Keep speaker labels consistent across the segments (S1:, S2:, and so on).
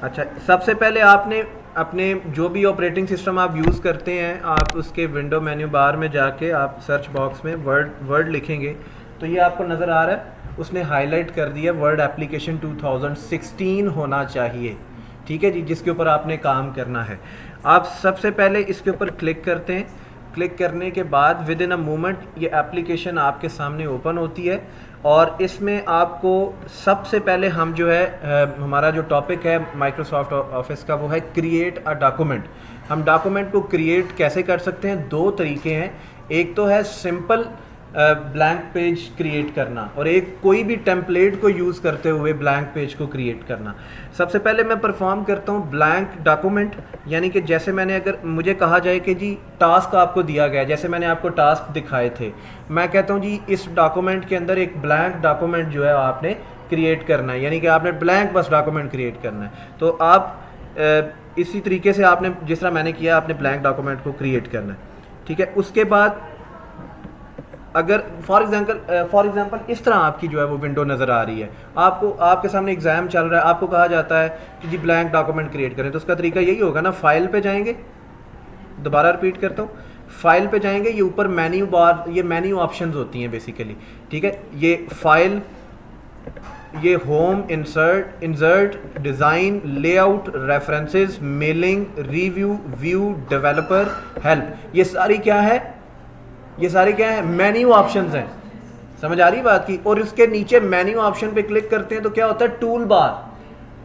S1: अच्छा, सबसे पहले आपने अपने जो भी ऑपरेटिंग सिस्टम आप यूज़ करते हैं, आप उसके विंडो मेन्यू बार में जाके आप सर्च बॉक्स में वर्ड वर्ड लिखेंगे तो ये आपको नज़र आ रहा है, उसने हाईलाइट कर दिया वर्ड एप्लीकेशन 2016 होना चाहिए। ठीक है जी, जिसके ऊपर आपने काम करना है। आप सबसे पहले इसके ऊपर क्लिक करते हैं। क्लिक करने के बाद विद इन अ मोमेंट ये एप्लीकेशन आपके सामने ओपन होती है और इसमें आपको सबसे पहले हम जो है हमारा जो टॉपिक है माइक्रोसॉफ्ट ऑफिस का वो है क्रिएट अ डॉक्यूमेंट। हम डॉक्यूमेंट को क्रिएट कैसे कर सकते हैं, दो तरीके हैं। एक तो है सिंपल ब्लैंक पेज क्रिएट करना और एक कोई भी टेम्पलेट को यूज़ करते हुए ब्लैंक पेज को क्रिएट करना। सबसे पहले मैं परफॉर्म करता हूँ ब्लैंक डॉक्यूमेंट, यानी कि जैसे मैंने अगर मुझे कहा जाए कि जी टास्क आपको दिया गया, जैसे मैंने आपको टास्क दिखाए थे, मैं कहता हूँ जी इस डॉक्यूमेंट के अंदर एक ब्लैंक डॉक्यूमेंट जो है आपने क्रिएट करना है, यानी कि आपने ब्लैंक बस डॉक्यूमेंट क्रिएट करना है। तो आप इसी तरीके से आपने जिस तरह मैंने किया आपने ब्लैंक डॉक्यूमेंट को क्रिएट करना है। ठीक है, उसके बाद अगर फॉर एग्जांपल इस तरह आपकी जो है वो विंडो नज़र आ रही है, आपको आपके सामने एग्ज़ाम चल रहा है, आपको कहा जाता है कि जी ब्लैंक डॉक्यूमेंट क्रिएट करें, तो उसका तरीका यही होगा ना, फाइल पे जाएंगे, दोबारा रिपीट करता हूँ, फाइल पे जाएंगे, ये ऊपर मेन्यू बार, ये मेन्यू ऑप्शंस होती हैं बेसिकली। ठीक है, ये फाइल, ये home, insert, design, layout, references, mailing, review, view, developer, help, ये सारी क्या है, ये सारे क्या है, मेन्यू ऑप्शंस हैं। समझ आ रही बात की। और इसके नीचे मेन्यू ऑप्शन पे क्लिक करते हैं तो क्या होता है, टूल बार,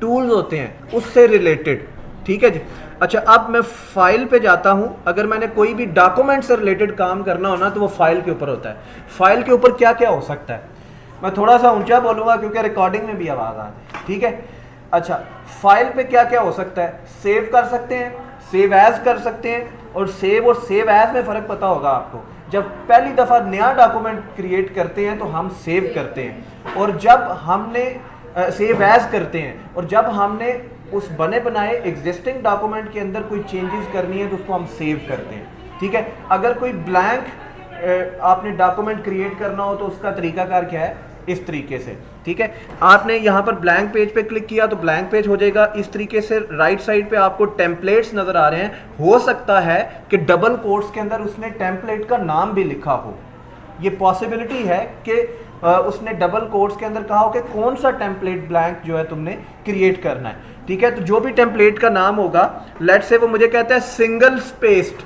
S1: टूल्स होते हैं उससे रिलेटेड। ठीक है जी। अच्छा, अब मैं फाइल पे जाता हूं, अगर मैंने कोई भी डॉक्यूमेंट से रिलेटेड काम करना हो ना तो वो फाइल के ऊपर होता है। फाइल के ऊपर क्या क्या हो सकता है, मैं थोड़ा सा ऊंचा बोलूंगा क्योंकि रिकॉर्डिंग में भी आवाज आ जाए। ठीक है, अच्छा, फाइल पे क्या क्या हो सकता है, सेव कर सकते हैं, सेव एज कर सकते हैं, और सेव एज में फ़र्क पता होगा आपको। जब पहली दफ़ा नया डॉक्यूमेंट क्रिएट करते हैं तो हम सेव करते हैं, और जब हमने सेव एज करते हैं, और जब हमने उस बने बनाए एग्जिस्टिंग डॉक्यूमेंट के अंदर कोई चेंजेस करनी है तो उसको हम सेव करते हैं। ठीक है, अगर कोई ब्लैंक आपने डॉक्यूमेंट क्रिएट करना हो तो उसका तरीकाकार क्या है, इस तरीके से। ठीक है, आपने यहाँ पर ब्लैंक पेज पे क्लिक किया तो ब्लैंक पेज हो जाएगा इस तरीके से। राइट साइड पे आपको टेम्पलेट्स नजर आ रहे हैं, हो सकता है कि डबल कोट्स के अंदर उसने टेम्पलेट का नाम भी लिखा हो, ये पॉसिबिलिटी है कि उसने डबल कोट्स के अंदर कहा हो कि कौन सा टेम्पलेट ब्लैंक जो है तुमने क्रिएट करना है। ठीक है, तो जो भी टेम्पलेट का नाम होगा, लेट्स से वो मुझे कहता है single spaced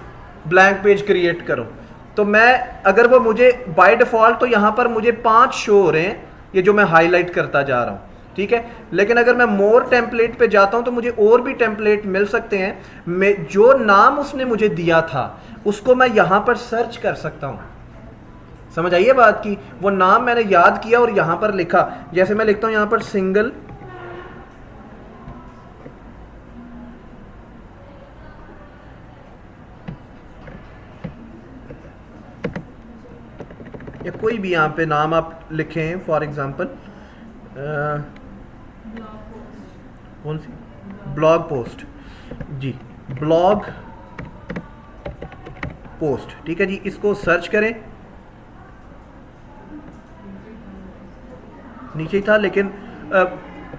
S1: blank page create करो, तो मैं अगर वो मुझे बाय डिफॉल्ट तो यहाँ पर मुझे 5 शो हो रहे हैं, ये जो मैं हाईलाइट करता जा रहा हूँ। ठीक है, लेकिन अगर मैं मोर टेम्पलेट पे जाता हूँ तो मुझे और भी टेम्पलेट मिल सकते हैं। मैं जो नाम उसने मुझे दिया था उसको मैं यहाँ पर सर्च कर सकता हूँ। समझ आइए बात की, वो नाम मैंने याद किया और यहाँ पर लिखा, जैसे मैं लिखता हूँ यहाँ पर सिंगल या कोई भी यहाँ पे नाम आप लिखें, फॉर एग्जांपल कौन सी, ब्लॉग पोस्ट जी, ब्लॉग पोस्ट। ठीक है जी, इसको सर्च करें, नीचे ही था लेकिन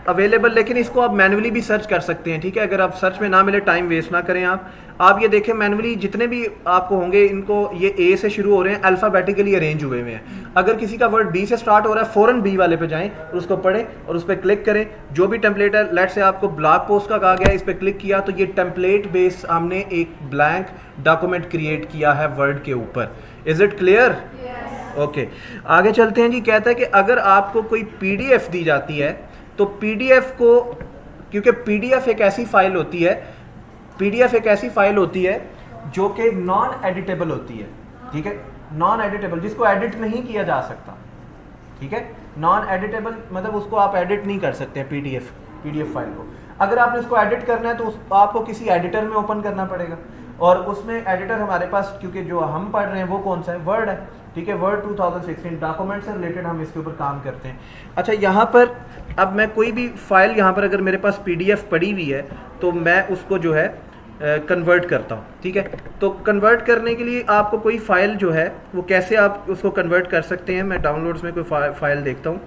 S1: अवेलेबल, लेकिन इसको आप मैन्युअली भी सर्च कर सकते हैं। ठीक है, अगर आप सर्च में ना मिले, टाइम वेस्ट ना करें आप ये देखें मैन्युअली जितने भी आपको होंगे, इनको ये ए से शुरू हो रहे हैं, अल्फ़ाबेटिकली अरेंज हुए हुए हैं। अगर किसी का वर्ड बी से स्टार्ट हो रहा है, फ़ौरन बी वाले पे जाएं और उसको पढ़ें और उस पर क्लिक करें। जो भी टेम्पलेट है, लेट से आपको ब्लॉग पोस्ट का कहा गया है, इस पर क्लिक किया तो ये टेम्पलेट बेस हमने एक ब्लैंक डॉक्यूमेंट क्रिएट किया है वर्ड के ऊपर। Is it clear? ओके, आगे चलते हैं जी। कहता है कि अगर आपको कोई पीडीएफ दी जाती है तो पीडीएफ को, क्योंकि पीडीएफ एक ऐसी फाइल होती है, पीडीएफ एक ऐसी फाइल होती है जो कि नॉन एडिटेबल होती है। ठीक है, नॉन एडिटेबल, जिसको एडिट नहीं किया जा सकता। ठीक है, नॉन एडिटेबल मतलब उसको आप एडिट नहीं कर सकते हैं पीडीएफ फाइल को। अगर आपने उसको एडिट करना है तो आपको किसी एडिटर में ओपन करना पड़ेगा, और उसमें एडिटर हमारे पास, क्योंकि जो हम पढ़ रहे हैं वो कौन सा है, वर्ड है। ठीक है, वर्ड 2016 डॉक्यूमेंट से रिलेटेड हम इसके ऊपर काम करते हैं। अच्छा, यहाँ पर अब मैं कोई भी फाइल, यहाँ पर अगर मेरे पास पीडीएफ पड़ी हुई है तो मैं उसको जो है कन्वर्ट करता हूँ। ठीक है, तो कन्वर्ट करने के लिए आपको कोई फाइल जो है वो कैसे आप उसको कन्वर्ट कर सकते हैं, मैं डाउनलोड्स में कोई फाइल देखता हूँ।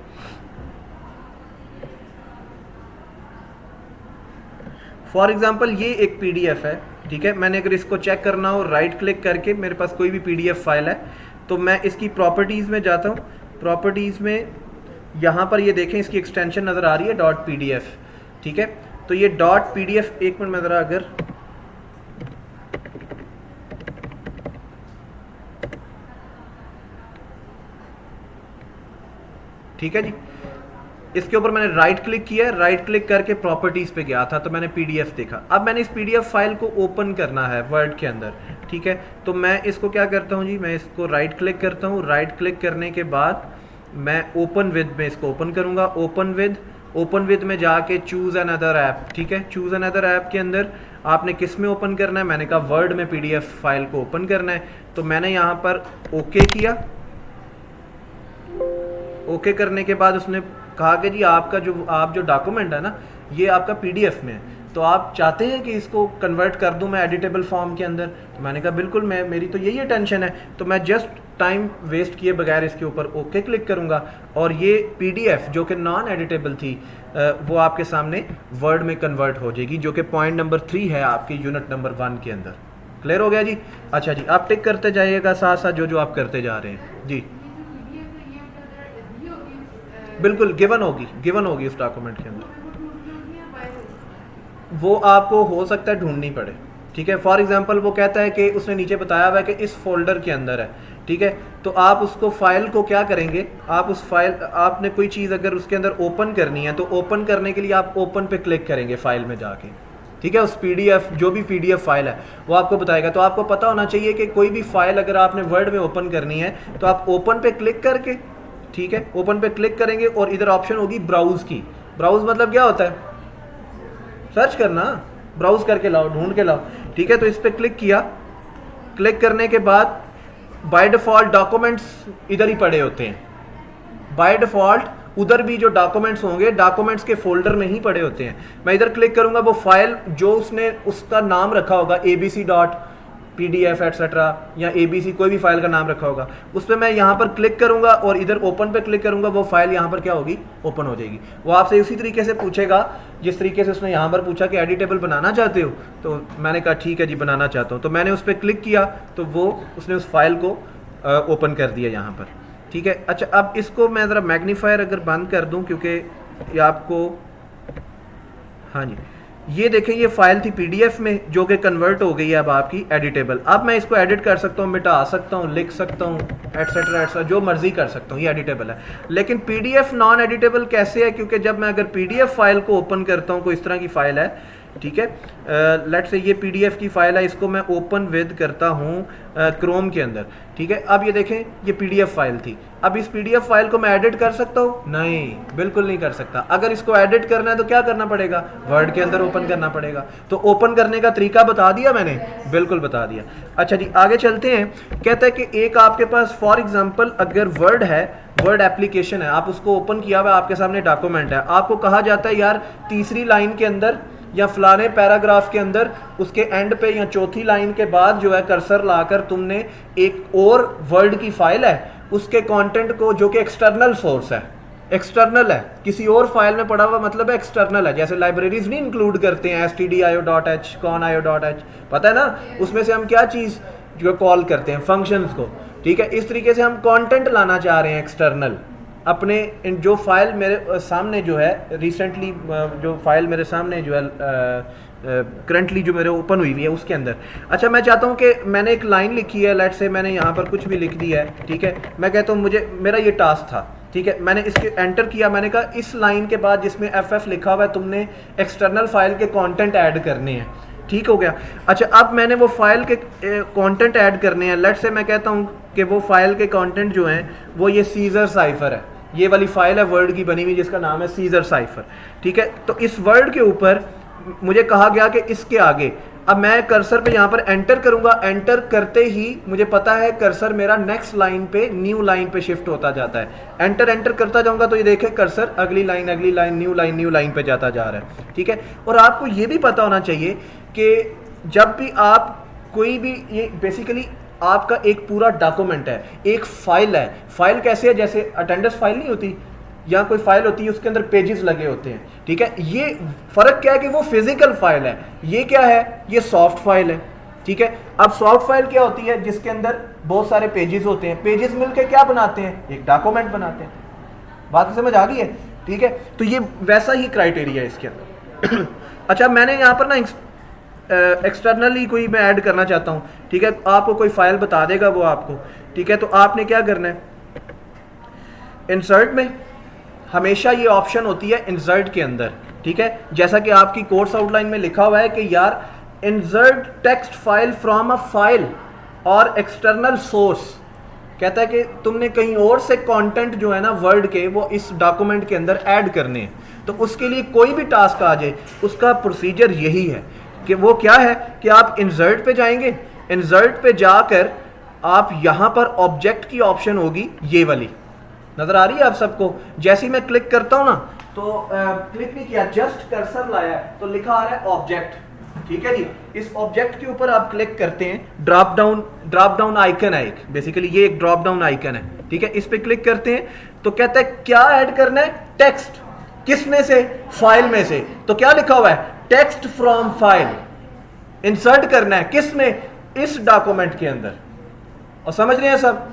S1: फॉर एग्जांपल ये एक पीडीएफ है, ठीक है। मैंने अगर इसको चेक करना हो राइट क्लिक करके, मेरे पास कोई भी पीडीएफ फाइल है तो मैं इसकी प्रॉपर्टीज़ में जाता हूँ। प्रॉपर्टीज़ में यहाँ पर ये देखें इसकी एक्सटेंशन नज़र आ रही है .pdf, ठीक है। तो ये .pdf, एक मिनट में ज़रा अगर ठीक है जी, इसके ऊपर मैंने राइट क्लिक किया, राइट क्लिक करके प्रॉपर्टीज़ पे गया था तो मैंने पीडीएफ देखा। अब मैंने इस पीडीएफ फाइल को ओपन करना है वर्ड के अंदर, ठीक है। तो मैं इसको क्या करता हूँ जी, मैं इसको राइट क्लिक करता हूँ। राइट क्लिक करने के बाद मैं ओपन विद में इसको ओपन करूँगा। ओपन विद में जाके चूज़ अनदर ऐप, ठीक है। चूज़ अनदर ऐप के अंदर आपने किस में ओपन करना है, मैंने कहा वर्ड में पीडीएफ फाइल को ओपन करना है। तो मैंने यहाँ पर ओके किया। ओके करने के बाद उसने कहा कि जी आपका जो डॉक्यूमेंट है ना, ये आपका पीडीएफ में है, तो आप चाहते हैं कि इसको कन्वर्ट कर दूं मैं एडिटेबल फॉर्म के अंदर। तो मैंने कहा बिल्कुल, मेरी तो यही टेंशन है। तो मैं जस्ट टाइम वेस्ट किए बगैर इसके ऊपर ओके क्लिक करूंगा और ये पीडीएफ जो कि नॉन एडिटेबल थी वो आपके सामने वर्ड में कन्वर्ट हो जाएगी, जो कि पॉइंट नंबर 3 है आपकी यूनिट नंबर 1 के अंदर। क्लियर हो गया जी? अच्छा जी, आप टिक करते जाइएगा साथ साथ जो आप करते जा रहे हैं जी। बिल्कुल गिवन होगी उस डॉक्यूमेंट के अंदर, वो आपको हो सकता है ढूंढनी पड़े, ठीक है। फॉर एग्जांपल वो कहता है कि उसने नीचे बताया हुआ है कि इस फोल्डर के अंदर है, ठीक है। तो आप उसको फाइल को क्या करेंगे, आप उस फाइल, आपने कोई चीज़ अगर उसके अंदर ओपन करनी है तो ओपन करने के लिए आप ओपन पे क्लिक करेंगे फाइल में जाके, ठीक है। उस पीडीएफ जो भी पीडीएफ फाइल है वो आपको बताएगा। तो आपको पता होना चाहिए कि कोई भी फाइल अगर आपने वर्ड में ओपन करनी है तो आप ओपन पे क्लिक करके, ठीक है, ओपन पे क्लिक करेंगे और इधर ऑप्शन होगी ब्राउज की। ब्राउज मतलब क्या होता है, सर्च करना, ब्राउज करके लाओ, ढूंढ के लाओ, ठीक है। तो इस पे क्लिक किया। क्लिक करने के बाद बाय डिफॉल्ट डॉक्यूमेंट्स इधर ही पड़े होते हैं। बाय डिफॉल्ट उधर भी जो डॉक्यूमेंट्स होंगे डॉक्यूमेंट्स के फोल्डर में ही पड़े होते हैं। मैं इधर क्लिक करूंगा, वो फाइल जो उसने उसका नाम रखा होगा abc.pdf एटसेट्रा या abc कोई भी फाइल का नाम रखा होगा, उस पर मैं यहाँ पर क्लिक करूंगा और इधर ओपन पे क्लिक करूंगा, वो फाइल यहाँ पर क्या होगी, ओपन हो जाएगी। वो आपसे उसी तरीके से पूछेगा जिस तरीके से उसने यहाँ पर पूछा कि एडिटेबल बनाना चाहते हो, तो मैंने कहा ठीक है जी बनाना चाहता हूँ। तो मैंने उस पर क्लिक किया तो वो उसने उस फाइल को ओपन कर दिया यहाँ पर, ठीक है। अच्छा, अब इसको मैं ज़रा मैग्नीफायर अगर बंद कर दूँ क्योंकि ये आपको, हाँ जी, ये देखें ये फाइल थी पीडीएफ में जो कि कन्वर्ट हो गई है अब आपकी एडिटेबल। अब मैं इसको एडिट कर सकता हूँ, मिटा सकता हूँ, लिख सकता हूँ, एटसेट्रा एटसेट्रा, जो मर्जी कर सकता हूँ, ये एडिटेबल है। लेकिन पीडीएफ नॉन एडिटेबल कैसे है, क्योंकि जब मैं अगर पीडीएफ फाइल को ओपन करता हूँ, कोई इस तरह की फाइल है, ठीक है, लेट्स से ये पीडीएफ की फाइल है, इसको मैं ओपन विद करता हूँ क्रोम के अंदर, ठीक है। अब ये देखें ये पीडीएफ फाइल थी। अब इस पीडीएफ फाइल को मैं एडिट कर सकता हूँ? नहीं, बिल्कुल नहीं कर सकता। अगर इसको एडिट करना है तो क्या करना पड़ेगा, वर्ड के अंदर ओपन करना पड़ेगा। तो ओपन करने का तरीका बता दिया मैंने, बिल्कुल बता दिया। अच्छा जी, आगे चलते हैं। कहता है कि एक आपके पास फॉर एग्जाम्पल अगर वर्ड है, वर्ड एप्लीकेशन है, आप उसको ओपन किया हुआ, आपके सामने डॉक्यूमेंट है, आपको कहा जाता है यार तीसरी लाइन के अंदर या फलाने पैराग्राफ के अंदर उसके एंड पे या चौथी लाइन के बाद जो है कर्सर लाकर तुमने एक और वर्ड की फाइल है उसके कंटेंट को, जो कि एक्सटर्नल सोर्स है, एक्सटर्नल है, किसी और फाइल में पड़ा हुआ मतलब है एक्सटर्नल है। जैसे लाइब्रेरीज नहीं इंक्लूड करते हैं stdio.h conio.h, पता है ना, उसमें से हम क्या चीज़ जो कॉल करते हैं, फंक्शंस को, ठीक है। इस तरीके से हम कंटेंट लाना चाह रहे हैं एक्सटर्नल अपने जो फाइल मेरे सामने जो है रिसेंटली, जो फाइल मेरे सामने जो है करंटली जो मेरे ओपन हुई हुई है उसके अंदर। अच्छा, मैं चाहता हूँ कि मैंने एक लाइन लिखी है, लेट्स से मैंने यहाँ पर कुछ भी लिख दिया है, ठीक है। मैं कहता हूँ मुझे, मेरा ये टास्क था, ठीक है, मैंने इसके एंटर किया, मैंने कहा इस लाइन के बाद जिसमें FF लिखा हुआ है तुमने एक्सटर्नल फाइल के कंटेंट ऐड करने हैं, ठीक हो गया। अच्छा, अब मैंने वो फाइल के कंटेंट ऐड करने हैं। लेट्स से मैं कहता हूँ कि वो फाइल के कंटेंट जो हैं वो ये सीजर साइफर है, ये वाली फाइल है वर्ड की बनी हुई जिसका नाम है सीजर साइफर, ठीक है। तो इस वर्ड के ऊपर मुझे कहा गया कि इसके आगे, अब मैं कर्सर पे यहाँ पर एंटर करूंगा, एंटर करते ही मुझे पता है कर्सर मेरा नेक्स्ट लाइन पे, न्यू लाइन पे शिफ्ट होता जाता है। एंटर करता जाऊंगा तो ये देखें कर्सर अगली लाइन न्यू लाइन पे जाता जा रहा है, ठीक है। और आपको ये भी पता होना चाहिए कि जब भी आप कोई भी, ये बेसिकली आपका एक पूरा डॉक्यूमेंट है, एक फाइल है। फाइल कैसे है, जैसे अटेंडेंस फाइल नहीं होती, या कोई फाइल होती है उसके अंदर पेजेस लगे होते हैं, ठीक है। ये फर्क क्या है कि वो फिजिकल फाइल है, ये क्या है, ये सॉफ्ट फाइल है, ठीक है। अब सॉफ्ट फाइल क्या होती है, जिसके अंदर बहुत सारे पेजेस होते हैं, पेजेस मिलकर क्या बनाते हैं, एक डॉक्यूमेंट बनाते हैं। बात समझ आ गई है, ठीक है। तो ये वैसा ही क्राइटेरिया है इसके अंदर। अच्छा, मैंने यहाँ पर ना एक्सटर्नली कोई मैं ऐड करना चाहता हूँ, ठीक है। आपको कोई फाइल बता देगा वो आपको, ठीक है। तो आपने क्या करना है, इंसर्ट में हमेशा ये ऑप्शन होती है इंसर्ट के अंदर, ठीक है। जैसा कि आपकी कोर्स आउटलाइन में लिखा हुआ है कि यार insert text file from a file और एक्सटर्नल सोर्स, कहता है कि तुमने कहीं और से कंटेंट जो है ना वर्ड के, वो इस डॉक्यूमेंट के अंदर ऐड करने हैं। तो उसके लिए कोई भी टास्क आ जाए, उसका प्रोसीजर यही है कि वो क्या है कि आप इंसर्ट पे जाएंगे, इंसर्ट पे जाकर आप यहाँ पर ऑब्जेक्ट की ऑप्शन होगी, ये वाली नजर आ रही है आप सबको। जैसे ही मैं क्लिक करता हूँ ना, तो क्लिक नहीं किया, जस्ट कर्सर लाया तो लिखा आ रहा है ऑब्जेक्ट, ठीक है जी। इस ऑब्जेक्ट के ऊपर आप क्लिक करते हैं, ड्रॉप डाउन आइकन है एक, बेसिकली ये एक ड्रॉप डाउन आइकन है, ठीक है। इस पे क्लिक करते हैं तो कहता है क्या ऐड करना है, टेक्स्ट। किस में से, फाइल में से। तो क्या लिखा हुआ है, टेक्स्ट फ्रॉम फाइल, इंसर्ट करना है किस में, इस डॉक्यूमेंट के अंदर। और समझ रहे हैं सब,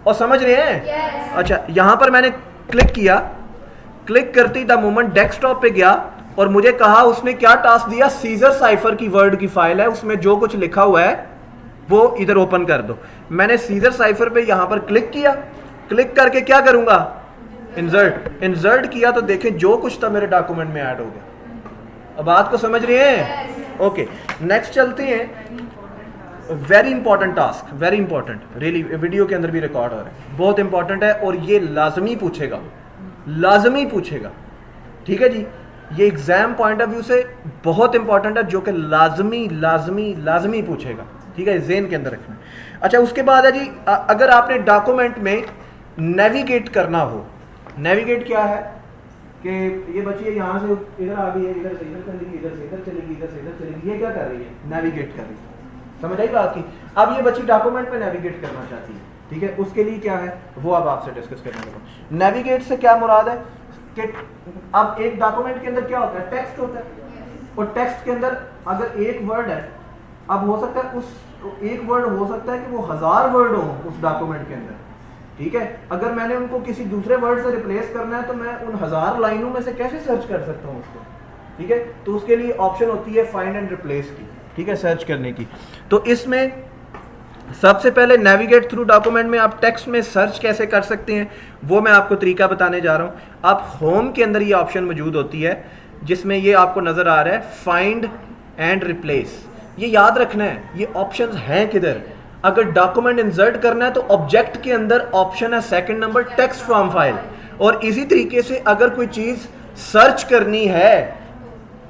S1: और समझ रहे हैं। अच्छा, यहां पर मैंने क्लिक किया, क्लिक करते द मोमेंट डेस्कटॉप पे गया और मुझे कहा, उसने क्या टास्क दिया, सीजर साइफर की वर्ड की फाइल है, उसमें जो कुछ लिखा हुआ है वो इधर ओपन कर दो। मैंने सीजर साइफर पे यहां पर क्लिक किया, क्लिक करके क्या करूंगा, इंसर्ट किया तो देखें जो कुछ था मेरे डॉक्यूमेंट में ऐड हो गया। अब बात को समझ रहे हैं, ओके। नेक्स्ट चलते हैं, very important task, very important, really video के अंदर भी रिकॉर्ड हो रहा है, बहुत इंपॉर्टेंट है और ये लाजमी पूछेगा, लाजमी पूछेगा, ठीक है जी। ये एग्जाम पॉइंट ऑफ व्यू से बहुत इंपॉर्टेंट है, जो कि लाजमी लाजमी लाजमी पूछेगा, ठीक है, ज़हन के अंदर रखना। अच्छा, उसके बाद है जी, अगर आपने डॉक्यूमेंट में नेविगेट करना हो, नेविगेट क्या है कि ये बच्ची यहाँ से इधर आ गई है, इधर से इधर चलेगी, इधर से इधर चलेगी, इधर से इधर चलेगी, ये क्या कर रही है, नेविगेट कर रही है। समझ आई बात की। अब ये बच्ची डॉक्यूमेंट में नेविगेट करना चाहती है, ठीक है, उसके लिए क्या है वो अब आपसे डिस्कस करने लगा। नेविगेट से क्या मुराद है कि अब एक डॉक्यूमेंट के अंदर क्या होता है, टेक्स्ट होता है, और टेक्स्ट के अंदर अगर एक वर्ड है, अब हो सकता है उस एक वर्ड हो सकता है कि वो 1000 वर्ड हो उस डॉक्यूमेंट के अंदर, ठीक है। अगर मैंने उनको किसी दूसरे वर्ड से रिप्लेस करना है तो मैं उन 1000 लाइनों में से कैसे सर्च कर सकता हूँ उसको, ठीक है। तो उसके लिए ऑप्शन होती है फाइंड एंड रिप्लेस की, ठीक है, सर्च करने की। तो इसमें सबसे पहले नेविगेट थ्रू डॉक्यूमेंट में आप टेक्स्ट में सर्च कैसे कर सकते हैं वो मैं आपको तरीका बताने जा रहा हूँ। आप होम के अंदर ये ऑप्शन मौजूद होती है जिसमें ये आपको नज़र आ रहा है फाइंड एंड रिप्लेस। ये याद रखना है ये ऑप्शंस हैं किधर। अगर डॉक्यूमेंट इंसर्ट करना है तो ऑब्जेक्ट के अंदर ऑप्शन है second number text from file, और इसी तरीके से अगर कोई चीज़ सर्च करनी है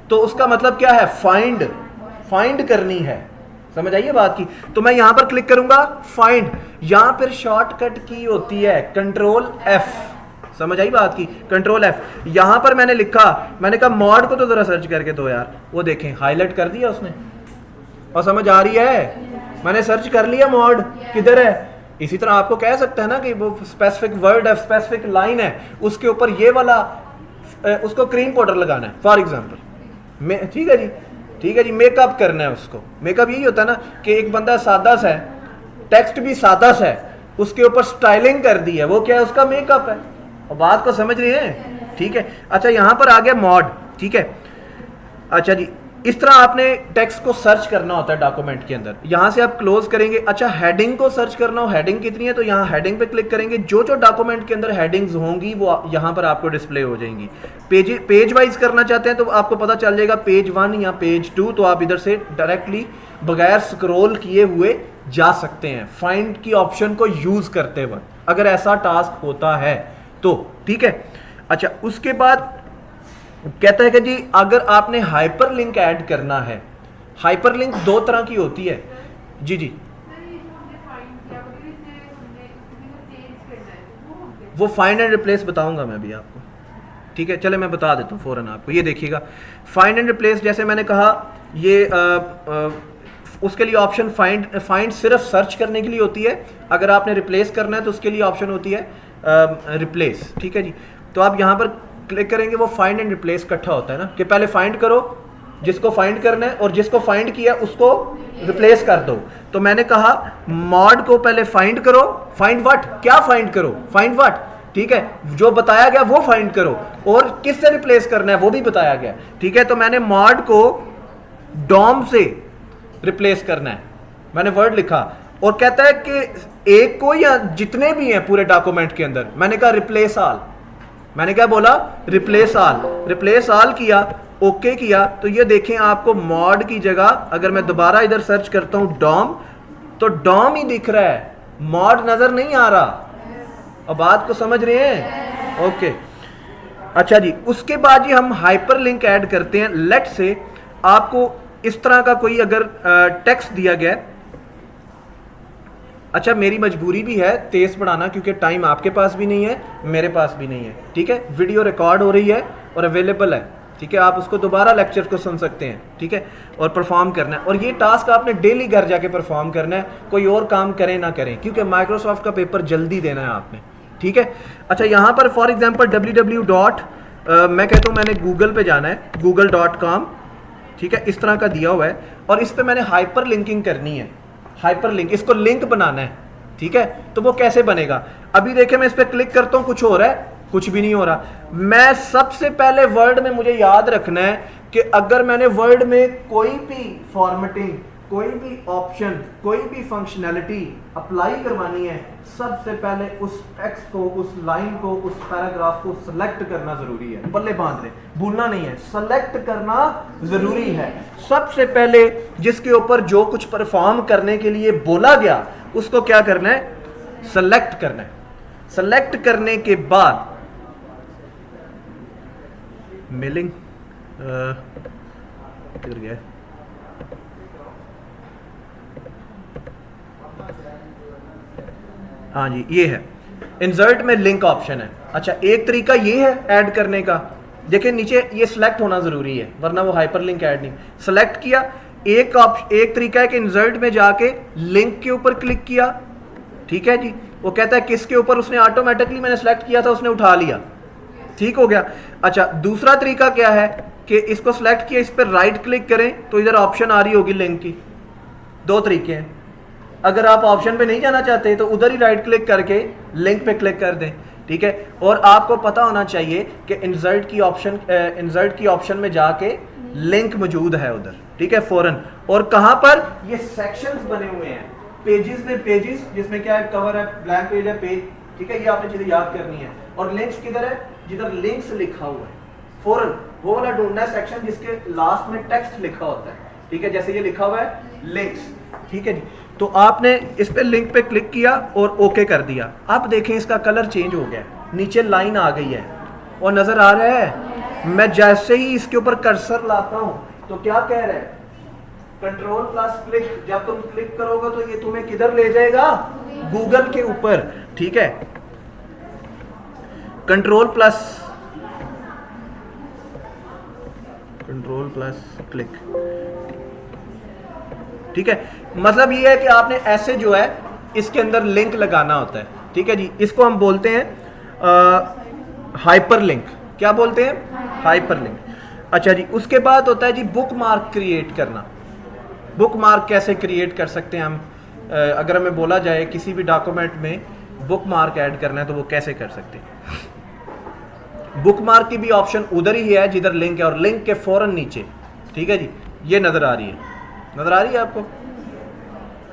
S1: तो उसका मतलब क्या है, फाइंड करनी है। समझ आइए बात की। तो मैं यहां पर क्लिक करूंगा फाइंड, यहां पर शॉर्टकट की होती है कंट्रोल F। समझ आई बात की, कंट्रोल F। यहां पर मैंने लिखा, मैंने कहा मॉड को तो जरा सर्च करके दो यार, वो देखें हाईलाइट कर दिया उसने, और समझ आ रही है, मैंने सर्च कर लिया मॉड किधर है। इसी तरह आपको कह सकता है ना कि वो स्पेसिफिक वर्ड है, स्पेसिफिक लाइन है, उसके ऊपर ये वाला उसको क्रीम पाउडर लगाना है फॉर एग्जाम्पल, ठीक है जी, ठीक है जी, मेकअप करना है उसको। मेकअप यही होता है ना कि एक बंदा सादा सा है, टेक्स्ट भी सादा सा है, उसके ऊपर स्टाइलिंग कर दी है, वो क्या है, उसका मेकअप है। और बात को समझ रहे हैं, ठीक है। अच्छा, यहां पर आ गया मॉड, ठीक है। अच्छा जी, इस तरह आपने टेक्स्ट को सर्च करना होता है डॉक्यूमेंट के अंदर। यहां से आप क्लोज करेंगे। अच्छा, हेडिंग को सर्च करना हो, हेडिंग कितनी है, तो यहाँ हेडिंग पे क्लिक करेंगे। जो जो डॉक्यूमेंट के अंदर हेडिंग्स होंगी वो यहाँ पर आपको डिस्प्ले हो जाएंगी। पेज वाइज करना चाहते हैं तो आपको पता चल जाएगा पेज 1 या पेज 2, तो आप इधर से डायरेक्टली बगैर स्क्रॉल किए हुए जा सकते हैं फाइंड की ऑप्शन को यूज करते वक्त, अगर ऐसा टास्क होता है तो, ठीक है। अच्छा, उसके बाद कहता है कि जी अगर आपने हाइपरलिंक ऐड करना है, हाइपरलिंक 2 तरह की होती है। जी जी, वो फाइंड एंड रिप्लेस बताऊंगा मैं भी आपको, ठीक है। चले मैं बता देता हूँ फौरन आपको। ये देखिएगा फाइंड एंड रिप्लेस, जैसे मैंने कहा ये उसके लिए ऑप्शन फाइंड सिर्फ सर्च करने के लिए होती है। अगर आपने रिप्लेस करना है तो उसके लिए ऑप्शन होती है रिप्लेस, ठीक है जी। तो आप यहाँ पर क्लिक करेंगे, वो फाइंड एंड रिप्लेस इकट्ठा होता है ना, कि पहले फाइंड करो जिसको फाइंड करना है और जिसको फाइंड किया उसको रिप्लेस कर दो। तो मैंने कहा मॉड को पहले फाइंड करो, फाइंड व्हाट, क्या फाइंड करो, फाइंड व्हाट, ठीक है, जो बताया गया वो फाइंड करो, और किससे रिप्लेस करना है वो भी बताया गया, ठीक है। तो मैंने मॉड को डॉम से रिप्लेस करना है, मैंने वर्ड लिखा और कहता है कि एक को या जितने भी हैं पूरे डॉक्यूमेंट के अंदर, मैंने कहा रिप्लेस ऑल, मैंने क्या बोला, रिप्लेस ऑल, रिप्लेस ऑल किया, ओके किया। तो ये देखें आपको मॉड की जगह अगर मैं दोबारा इधर सर्च करता हूं डॉम, तो डॉम ही दिख रहा है, मॉड नजर नहीं आ रहा। अब बात को समझ रहे हैं? ओके, अच्छा जी। उसके बाद जी हम हाइपरलिंक ऐड करते हैं। लेट से आपको इस तरह का कोई अगर टेक्स्ट दिया गया, अच्छा मेरी मजबूरी भी है तेज पढ़ाना क्योंकि टाइम आपके पास भी नहीं है, मेरे पास भी नहीं है, ठीक है। वीडियो रिकॉर्ड हो रही है और अवेलेबल है, ठीक है, आप उसको दोबारा लेक्चर को सुन सकते हैं, ठीक है, और परफॉर्म करना है। और ये टास्क आपने डेली घर जाके परफॉर्म करना है, कोई और काम करें ना करें, क्योंकि माइक्रोसॉफ्ट का पेपर जल्दी देना है आपने, ठीक है। अच्छा, यहाँ पर फॉर एग्जांपल www. मैं कहता हूँ मैंने गूगल पे जाना है, google.com, ठीक है, इस तरह का दिया हुआ है और इस पे मैंने हाइपर लिंकिंग करनी है, हाइपर लिंक, इसको लिंक बनाना है, ठीक है। तो वो कैसे बनेगा, अभी देखें मैं इस पर क्लिक करता हूँ, कुछ हो रहा है, कुछ भी नहीं हो रहा। मैं सबसे पहले वर्ड में मुझे याद रखना है कि अगर मैंने वर्ड में कोई भी फॉर्मेटिंग, कोई भी ऑप्शन, कोई भी फंक्शनैलिटी अप्लाई करवानी है, सबसे पहले उस टेक्स्ट को, उस लाइन को, उस पैराग्राफ को सिलेक्ट करना जरूरी है। बल्ले बांध ले, भूलना नहीं है, सेलेक्ट करना जरूरी है। सबसे पहले जिसके ऊपर जो कुछ परफॉर्म करने के लिए बोला गया उसको क्या करना है, सेलेक्ट करना है। सेलेक्ट करने के बाद मेलिंग किधर गया, हाँ जी, ये है इंसर्ट में लिंक ऑप्शन है। अच्छा, एक तरीका ये है ऐड करने का, देखिए नीचे ये सिलेक्ट होना जरूरी है वरना वो हाइपरलिंक ऐड नहीं। सेलेक्ट किया, एक तरीका है कि इंसर्ट में जाके लिंक के ऊपर क्लिक किया, ठीक है जी, वो कहता है किसके ऊपर, उसने ऑटोमेटिकली मैंने सेलेक्ट किया था, उसने उठा लिया, ठीक हो गया। अच्छा, दूसरा तरीका क्या है कि इसको सेलेक्ट किया, इस पर राइट क्लिक करें तो इधर ऑप्शन आ रही होगी लिंक की। दो तरीके हैं, अगर आप ऑप्शन पे नहीं जाना चाहते तो उधर ही राइट क्लिक करके लिंक पे क्लिक कर दें, ठीक है। और आपको पता होना चाहिए कि इंसर्ट की ऑप्शन में जाके लिंक मौजूद है उधर, ठीक है, फौरन। और कहां पर, ये सेक्शंस बने हुए हैं, पेजेस में पेजेस, जिसमें क्या है, कवर है, ब्लैंक पेज है, पेज, ठीक है, ये आपने चीजें याद करनी है। और लिंक्स किधर है, जिधर लिंक्स लिखा हुआ है, फौरन वो वाला ढूंढना है सेक्शन जिसके लास्ट में टेक्स्ट लिखा होता है, ठीक है, जैसे ये लिखा हुआ है लिंक्स, ठीक है जी। तो आपने इस पे लिंक पे क्लिक किया और ओके कर दिया। अब देखें इसका कलर चेंज हो गया, नीचे लाइन आ गई है और नजर आ रहा है। मैं जैसे ही इसके ऊपर कर्सर लाता हूं तो क्या कह रहा है, कंट्रोल प्लस क्लिक, जब तुम क्लिक करोगे तो ये तुम्हें किधर ले जाएगा, गूगल के ऊपर, ठीक है। कंट्रोल प्लस क्लिक, ठीक है। मतलब ये है कि आपने ऐसे जो है इसके अंदर लिंक लगाना होता है, ठीक है जी। इसको हम बोलते हैं हाइपरलिंक। क्या बोलते हैं, हाइपरलिंक। अच्छा जी, उसके बाद होता है जी बुक मार्क क्रिएट करना। बुक मार्क कैसे क्रिएट कर सकते हैं हम, अगर हमें बोला जाए किसी भी डॉक्यूमेंट में बुक मार्क ऐड करना है तो वो कैसे कर सकते हैं। बुक मार्क की भी ऑप्शन उधर ही है जिधर लिंक है, और लिंक के फौरन नीचे, ठीक है जी, ये नजर आ रही है, नजर आ रही है आपको,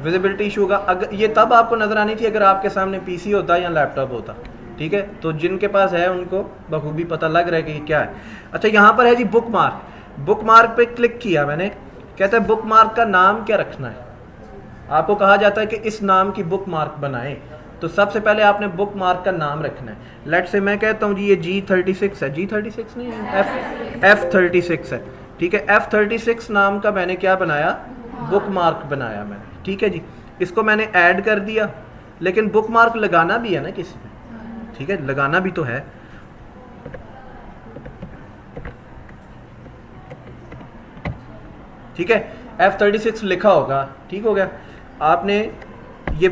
S1: विजिबिलिटी इशू होगा। अगर ये तब आपको नजर आनी थी अगर आपके सामने पीसी होता या लैपटॉप होता, ठीक है। तो जिनके पास है उनको बखूबी पता लग रहा है कि ये क्या है। अच्छा, यहाँ पर है जी बुक मार्क। बुक मार्क पे क्लिक किया मैंने, कहता है बुक मार्क का नाम क्या रखना है। आपको कहा जाता है कि इस नाम की बुक मार्क बनाएं, तो सबसे पहले आपने बुक मार्क का नाम रखना है। लेट से मैं कहता हूँ जी ये G36 है, G36 नहीं है, F36 है, ठीक है। F36 नाम का मैंने क्या बनाया, बुक मार्क बनाया मैंने, ठीक है जी। इसको मैंने ऐड कर दिया, लेकिन बुक मार्क लगाना भी है ना किसी में, ठीक है, लगाना भी तो है। ठीक है, F36 लिखा होगा, ठीक हो गया। आपने ये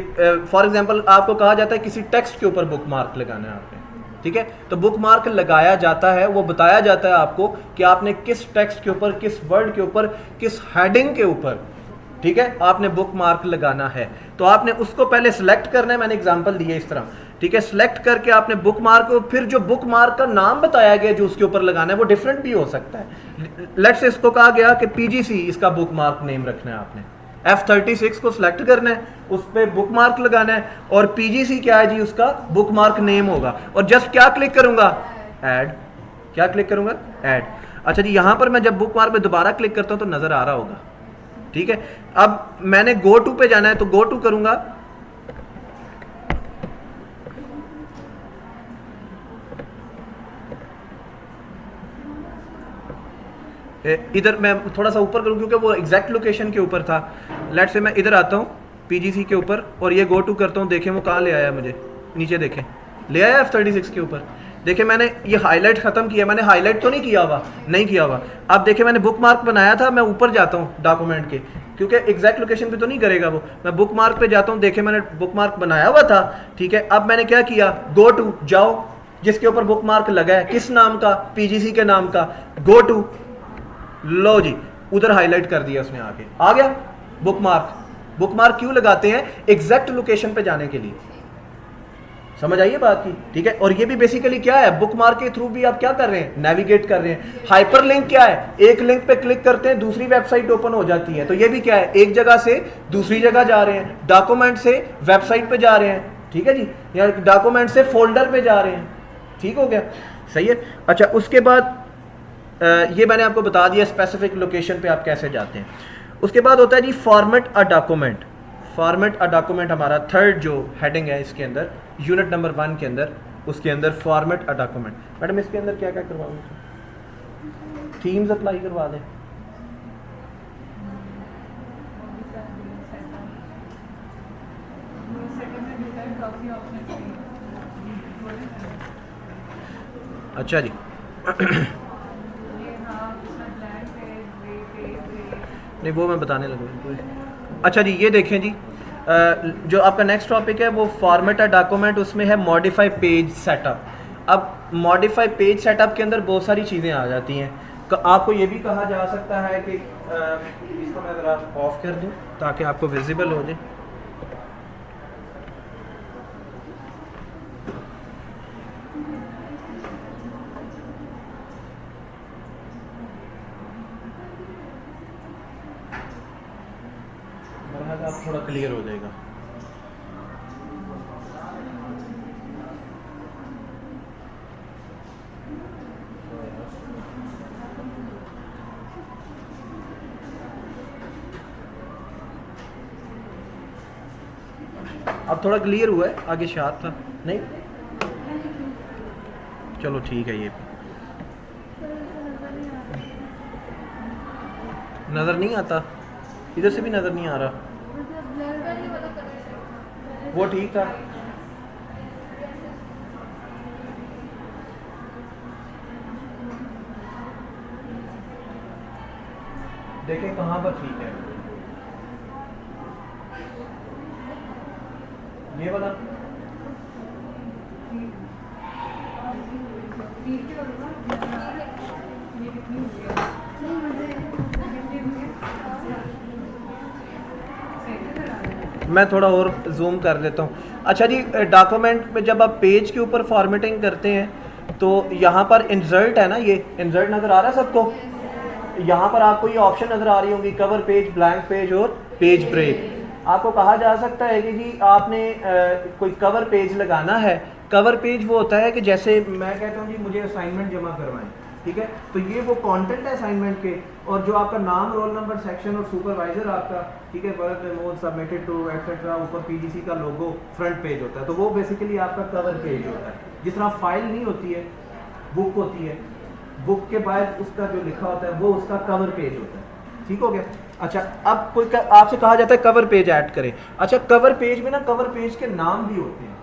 S1: फॉर एग्जांपल आपको कहा जाता है किसी टेक्स्ट के ऊपर बुक मार्क लगाना है आपने, ठीक है। तो बुक मार्क लगाया जाता है, वो बताया जाता है आपको कि आपने किस टेक्स्ट के ऊपर, किस वर्ड के ऊपर, किस हेडिंग के ऊपर, ठीक है, आपने बुक मार्क लगाना है। तो आपने उसको पहले सिलेक्ट करना है, मैंने एग्जांपल दिया इस तरह, ठीक है। सिलेक्ट करके आपने बुक मार्क, फिर जो बुक मार्क का नाम बताया गया जो उसके ऊपर लगाना है वो डिफरेंट भी हो सकता है। लेट्स से इसको कहा गया कि पीजीसी इसका बुक मार्क नेम रखना है, आपने F36 को सिलेक्ट करना है, उस पर बुक मार्क लगाना है, और पीजीसी क्या है जी, उसका बुक मार्क नेम होगा। और जस्ट क्या क्लिक करूंगा, ऐड, क्या क्लिक करूंगा, ऐड। अच्छा जी, यहां पर मैं जब बुक मार्क पे दोबारा क्लिक करता हूं तो नजर आ रहा होगा, ठीक है। अब मैंने गो टू पे जाना है तो गो टू करूंगा, इधर मैं थोड़ा सा ऊपर करूं क्योंकि वो एग्जैक्ट लोकेशन के ऊपर था। लेट्स से मैं इधर आता हूं पीजीसी के ऊपर और ये गो टू करता हूं, देखें वो कहाँ ले आया मुझे, नीचे देखें ले आया F36 के ऊपर। देखिए मैंने ये हाईलाइट खत्म किया, मैंने हाईलाइट तो नहीं किया हुआ, नहीं किया हुआ। अब देखिए मैंने बुक मार्क बनाया था, मैं ऊपर जाता हूँ डॉक्यूमेंट के, क्योंकि एग्जैक्ट लोकेशन पे तो नहीं करेगा वो, मैं बुक मार्क पे जाता हूँ, देखिए मैंने बुक मार्क बनाया हुआ था, ठीक है। अब मैंने क्या किया, गो टू जाओ, जिसके ऊपर बुक मार्क लगा है किस नाम का, पीजीसी के नाम का, गो टू, लो जी उधर हाईलाइट कर दिया उसने, आके आ गया बुक मार्क। बुक मार्क क्यों लगाते हैं, एग्जैक्ट लोकेशन पे जाने के लिए, समझ आइए बात की, ठीक है। और ये भी बेसिकली क्या है, बुक मार्क के थ्रू भी आप क्या कर रहे हैं, नेविगेट कर रहे हैं। हाइपरलिंक क्या है, एक लिंक पे क्लिक करते हैं दूसरी वेबसाइट ओपन हो जाती है, तो ये भी क्या है, एक जगह से दूसरी जगह जा रहे हैं, डॉक्यूमेंट से वेबसाइट पे जा रहे हैं, ठीक है जी, या डॉक्यूमेंट से फोल्डर पे जा रहे हैं, ठीक हो गया, सही है। अच्छा उसके बाद ये मैंने आपको बता दिया स्पेसिफिक लोकेशन पे आप कैसे जाते हैं। उसके बाद होता है जी format a document. Format a document हमारा थर्ड जो हेडिंग है इसके अंदर, यूनिट नंबर 1 के अंदर, उसके अंदर फॉर्मेट अ डॉक्यूमेंट। मैडम इसके अंदर क्या क्या करवाऊँ, थीम्स अप्लाई करवा दें, अच्छा जी नहीं वो मैं बताने लगूँ। अच्छा जी ये देखें जी, जो आपका नेक्स्ट टॉपिक है वो फॉर्मेट अ डॉक्यूमेंट, उसमें है मॉडिफाई पेज सेटअप। अब मॉडिफाई पेज सेटअप के अंदर बहुत सारी चीज़ें आ जाती हैं। आपको ये भी कहा जा सकता है कि इसको मैं ज़रा ऑफ कर दूँ ताकि आपको विजिबल हो जाए। आप थोड़ा क्लियर हो जाएगा। अब थोड़ा क्लियर हुआ है, आगे शार्प था नहीं, चलो ठीक है। ये नज़र नहीं आता, इधर से भी नज़र नहीं आ रहा, वो ठीक था। देखें कहाँ पर ठीक है, ये वाला मैं थोड़ा और जूम कर देता हूँ। अच्छा जी डॉक्यूमेंट में जब आप पेज के ऊपर फॉर्मेटिंग करते हैं तो यहाँ पर इंसर्ट है ना, ये इंसर्ट नज़र आ रहा है सबको, यहाँ पर आपको ये ऑप्शन नज़र आ रही होंगी, कवर पेज, ब्लैंक पेज और पेज ब्रेक। आपको कहा जा सकता है कि जी आपने कोई कवर पेज लगाना है। कवर पेज वो होता है कि जैसे मैं कहता हूँ जी मुझे असाइनमेंट जमा करवाएं, ठीक है, तो ये वो कंटेंट है असाइनमेंट के, और जो आपका नाम, रोल नंबर, सेक्शन और सुपरवाइजर आपका, ठीक है, work remote submitted to etcetera, ऊपर पीजीसी का लोगो फ्रंट पेज होता है, तो वो बेसिकली आपका कवर पेज होता है। जिस तरह फाइल नहीं होती है, बुक होती है, बुक के बाद उसका जो लिखा होता है वो उसका कवर पेज होता है, ठीक हो गया। अच्छा अब कोई आपसे कहा जाता है कवर पेज ऐड करें। अच्छा कवर पेज में ना कवर पेज के नाम भी होते हैं,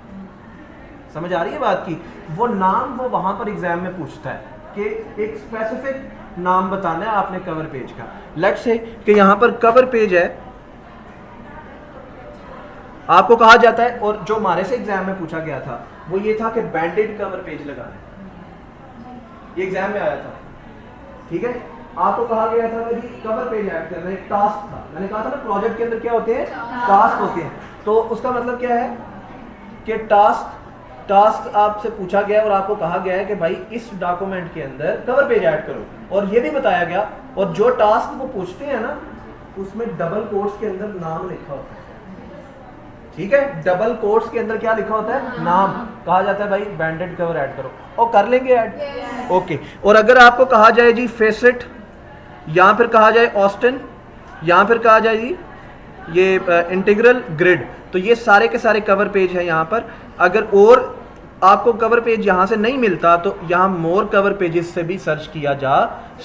S1: समझ आ रही है बात की, वो नाम वो वहां पर एग्जाम में पूछता है कि एक स्पेसिफिक नाम बताना है आपने कवर पेज का। लेट्स से कि यहाँ पर कवर पेज है, आपको कहा जाता है, और जो हमारे से एग्जाम में पूछा गया था वो ये था कि बैंडेड कवर पेज लगाना है, ये एग्जाम में आया था, ठीक है। आपको कहा गया था कि कवर पेज ऐड करना एक टास्क था, मैंने कहा था ना प्रोजेक्ट के अंदर क्या होते हैं, टास्क होते हैं। तो उसका मतलब क्या है कि टास्क आपसे पूछा गया और आपको कहा गया है कि भाई इस डॉक्यूमेंट के अंदर कवर पेज ऐड करो, और ये भी बताया गया, और जो टास्क वो पूछते हैं ना उसमें डबल कोट्स के अंदर नाम लिखा होता है, ठीक है। डबल कोट्स के अंदर क्या लिखा होता है, नाम। कहा जाता है भाई बैंडेड कवर ऐड करो, और कर लेंगे ऐड, ओके। और अगर आपको कहा जाए जी फेसेट, या फिर कहा जाए ऑस्टिन, या फिर कहा जाए जी ये इंटीग्रल ग्रिड, तो ये सारे के सारे कवर पेज है यहाँ पर। अगर और आपको कवर पेज यहाँ से नहीं मिलता तो यहाँ मोर कवर पेजेस से भी सर्च किया जा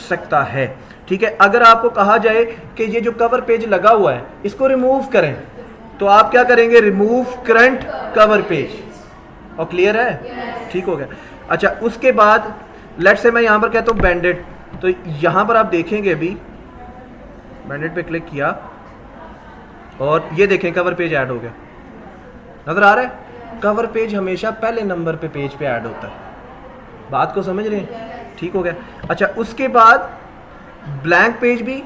S1: सकता है, ठीक है। अगर आपको कहा जाए कि ये जो कवर पेज लगा हुआ है इसको रिमूव करें, तो आप क्या करेंगे, रिमूव करंट कवर पेज, और क्लियर है, ठीक हो गया। अच्छा, उसके बाद लेट्स से मैं यहाँ पर कहता हूँ बैंडेड, तो यहाँ पर आप देखेंगे अभी बैंडेड पे क्लिक किया और ये देखें कवर पेज ऐड हो गया, नजर आ रहा है। कवर पेज हमेशा पहले नंबर पे पेज पे ऐड होता है, बात को समझ रहे हैं, ठीक हो गया। अच्छा, उसके बाद ब्लैंक पेज भी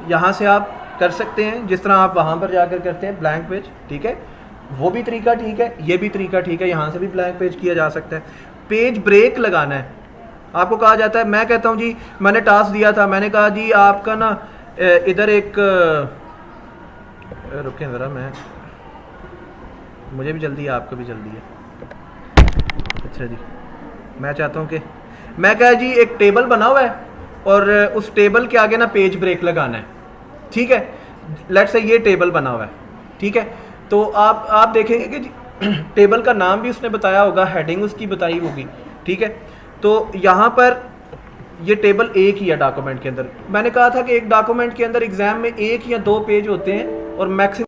S1: यहाँ से आप कर सकते हैं, जिस तरह आप वहाँ पर जाकर करते हैं ब्लैंक पेज, ठीक है, वो भी तरीका ठीक है, ये भी तरीका ठीक है, यहाँ से भी ब्लैंक पेज किया जा सकता है। पेज ब्रेक लगाना है, आपको कहा जाता है, मैं कहता हूँ जी मैंने टास्क दिया था, मैंने कहा जी आपका ना इधर एक रुकें ज़रा, मुझे भी जल्दी है, आपको भी जल्दी है। अच्छा जी, मैं चाहता हूँ कि मैं कहा जी एक टेबल बना हुआ है और उस टेबल के आगे ना पेज ब्रेक लगाना है, ठीक है। लेट्स से ये टेबल बना हुआ है, ठीक है। तो आप देखेंगे कि टेबल का नाम भी उसने बताया होगा, हेडिंग उसकी बताई होगी, ठीक है। तो यहाँ पर ये टेबल एक ही है डॉक्यूमेंट के अंदर। मैंने कहा था कि एक डॉक्यूमेंट के अंदर एग्जाम में 1 या 2 पेज होते हैं और मैक्सिमम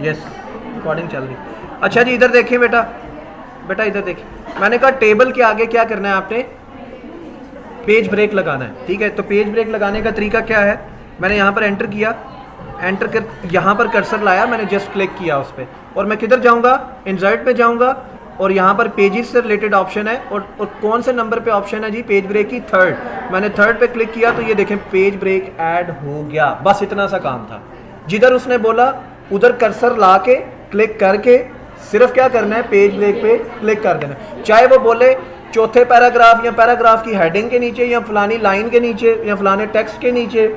S1: यस रिकॉर्डिंग चल रही। अच्छा जी, इधर देखिए बेटा इधर देखिए, मैंने कहा टेबल के आगे क्या करना है, आपने पेज ब्रेक लगाना है, ठीक है। तो पेज ब्रेक लगाने का तरीका क्या है, मैंने यहाँ पर एंटर किया, एंटर कर यहाँ पर कर्सर लाया, मैंने जस्ट क्लिक किया उस पर, और मैं किधर जाऊँगा, इंसर्ट पे जाऊँगा, और यहाँ पर पेजेस से रिलेटेड ऑप्शन है, और कौन से नंबर पे ऑप्शन है जी, पेज ब्रेक की 3rd। मैंने 3rd पे क्लिक किया तो ये देखें पेज ब्रेक ऐड हो गया, बस इतना सा काम था। जिधर उसने बोला उधर कर्सर ला के क्लिक करके सिर्फ क्या करना है, पेज ब्रेक पे क्लिक कर देना, चाहे वो बोले चौथे पैराग्राफ या पैराग्राफ की हेडिंग के नीचे या फलानी लाइन के नीचे या फलाने टेक्स्ट के नीचे,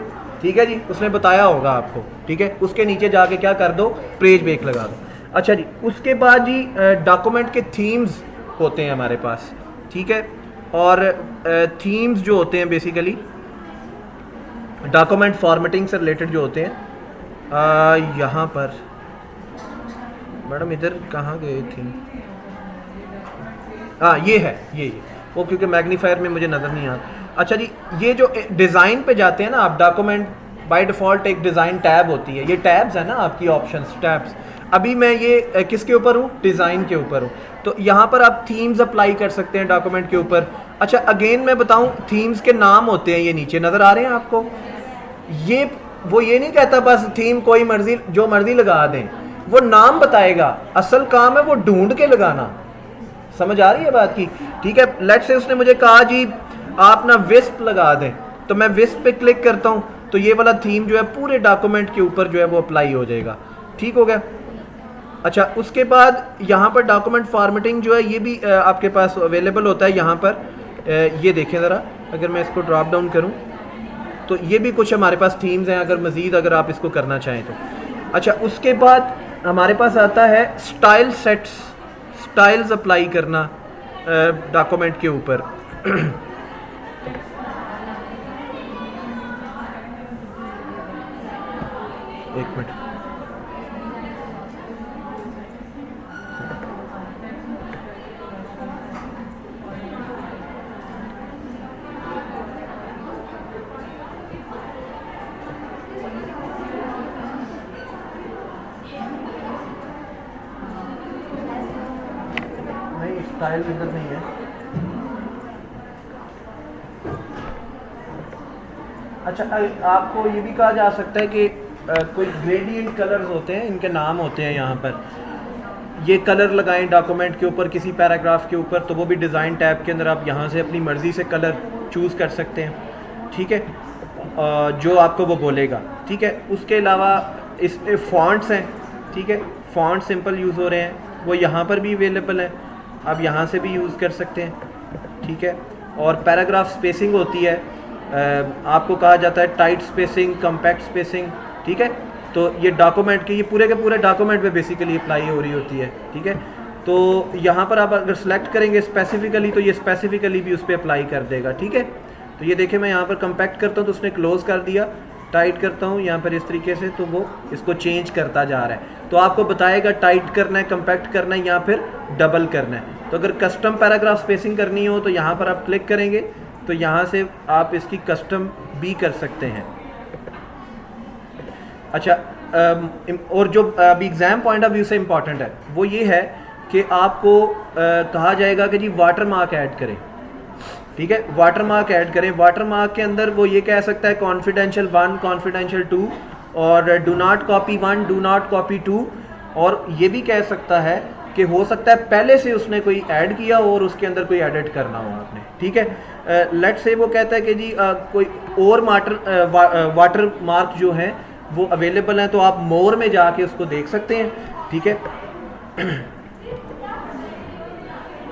S1: ठीक है जी, उसने बताया होगा आपको, ठीक है। उसके नीचे जाके क्या कर दो, पेज ब्रेक लगा दो। अच्छा जी, उसके बाद जी डॉक्यूमेंट के थीम्स होते हैं हमारे पास, ठीक है। और थीम्स जो होते हैं बेसिकली डॉक्यूमेंट फॉर्मेटिंग से रिलेटेड जो होते हैं, यहाँ पर मैडम इधर कहाँ गए थी? हाँ ये है, ये वो क्योंकि मैग्नीफायर में मुझे नज़र नहीं आ रहा। अच्छा जी, ये जो डिज़ाइन पे जाते हैं ना आप, डॉक्यूमेंट बाय डिफ़ॉल्ट एक डिज़ाइन टैब होती है, ये टैब्स है ना आपकी, ऑप्शंस टैब्स। अभी मैं ये किसके ऊपर हूँ? डिज़ाइन के ऊपर हूँ। तो यहाँ पर आप थीम्स अप्लाई कर सकते हैं डॉक्यूमेंट के ऊपर। अच्छा अगेन मैं बताऊँ, थीम्स के नाम होते हैं, ये नीचे नज़र आ रहे हैं आपको। ये वो ये नहीं कहता बस थीम कोई मर्जी जो मर्जी लगा दें, वो नाम बताएगा, असल काम है वो ढूंढ के लगाना। समझ आ रही है बात की? ठीक है, लेट से उसने मुझे कहा जी आप ना विस्प लगा दें, तो मैं विस्प पे क्लिक करता हूँ, तो ये वाला थीम जो है पूरे डॉक्यूमेंट के ऊपर जो है वो अप्लाई हो जाएगा। ठीक हो गया। अच्छा उसके बाद यहाँ पर डॉक्यूमेंट फॉर्मेटिंग जो है ये भी आपके पास अवेलेबल होता है यहाँ पर। ये देखें ज़रा, अगर मैं इसको ड्रॉप डाउन करूँ तो ये भी कुछ हमारे पास थीम्स हैं, अगर मज़ीद अगर आप इसको करना चाहें तो। अच्छा उसके बाद हमारे पास आता है स्टाइल सेट्स, स्टाइल्स अप्लाई करना डॉक्यूमेंट के ऊपर। एक मिनट, नहीं स्टाइल इधर नहीं है। अच्छा आपको ये भी कहा जा सकता है कि कोई ग्रेडियंट कलर्स होते हैं, इनके नाम होते हैं यहाँ पर, ये कलर लगाएं डॉक्यूमेंट के ऊपर किसी पैराग्राफ के ऊपर, तो वो भी डिज़ाइन टैब के अंदर आप यहाँ से अपनी मर्ज़ी से कलर चूज़ कर सकते हैं। ठीक है, जो आपको वो बोलेगा। ठीक है, उसके अलावा इसमें फ़ॉन्ट्स हैं। ठीक है, फ़ॉन्ट सिंपल यूज़ हो रहे हैं, वो यहाँ पर भी अवेलेबल है, आप यहाँ से भी यूज़ कर सकते हैं। ठीक है, और पैराग्राफ स्पेसिंग होती है, आपको कहा जाता है टाइट स्पेसिंग, कम्पैक्ट स्पेसिंग। ठीक है, तो ये डॉक्यूमेंट के पूरे डॉक्यूमेंट पे बेसिकली अप्लाई हो रही होती है। ठीक है, तो यहाँ पर आप अगर सेलेक्ट करेंगे स्पेसिफिकली तो ये स्पेसिफिकली भी उस पर अप्लाई कर देगा। ठीक है, तो ये देखें मैं यहाँ पर कम्पैक्ट करता हूँ तो उसने क्लोज़ कर दिया, टाइट करता हूँ यहाँ पर इस तरीके से तो वो इसको चेंज करता जा रहा है। तो आपको बताएगा टाइट करना है, कम्पैक्ट करना है या फिर डबल करना है। तो अगर कस्टम पैराग्राफ स्पेसिंग करनी हो तो यहाँ पर आप क्लिक करेंगे तो यहाँ से आप इसकी कस्टम भी कर सकते हैं। अच्छा और जो अभी एग्ज़ाम पॉइंट ऑफ व्यू से इम्पॉर्टेंट है वो ये है कि आपको कहा जाएगा कि जी वाटर मार्क ऐड करें। ठीक है, वाटर मार्क ऐड करें। वाटर मार्क के अंदर वो ये कह सकता है कॉन्फिडेंशियल 1, कॉन्फिडेंशियल 2 और do not copy 1, do not copy 2, और ये भी कह सकता है कि हो सकता है पहले से उसने कोई ऐड किया हो और उसके अंदर कोई एडिट करना हो आपने। ठीक है, लेट्स से वो कहता है कि जी कोई और वाटर मार्क जो है वो अवेलेबल हैं, तो आप मोर में जाके उसको देख सकते हैं। ठीक है,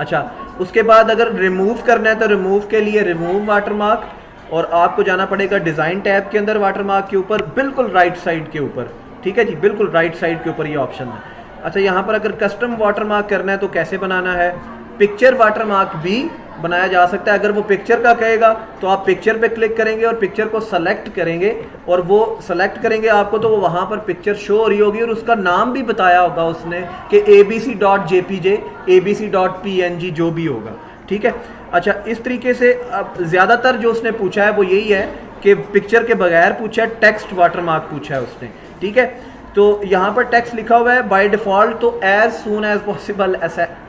S1: अच्छा उसके बाद अगर रिमूव करना है तो रिमूव के लिए रिमूव वाटरमार्क, और आपको जाना पड़ेगा डिज़ाइन टैब के अंदर वाटरमार्क के ऊपर बिल्कुल राइट साइड के ऊपर। ठीक है जी, बिल्कुल राइट साइड के ऊपर ये ऑप्शन है। अच्छा यहाँ पर अगर कस्टम वाटरमार्क करना है तो कैसे बनाना है? पिक्चर वाटरमार्क भी बनाया जा सकता है। अगर वो पिक्चर का कहेगा तो आप पिक्चर पे क्लिक करेंगे और पिक्चर को सेलेक्ट करेंगे, और वो सेलेक्ट करेंगे आपको तो वो वहाँ पर पिक्चर शो हो रही होगी और उसका नाम भी बताया होगा उसने कि abc.jpj, abc.png जो भी होगा। ठीक है, अच्छा इस तरीके से अब ज़्यादातर जो उसने पूछा है वो यही है कि पिक्चर के बगैर पूछा है, टेक्स्ट वाटरमार्क पूछा है उसने। ठीक है, तो यहाँ पर टेक्स्ट लिखा हुआ है बाय डिफ़ॉल्ट, तो एज सून एज पॉसिबल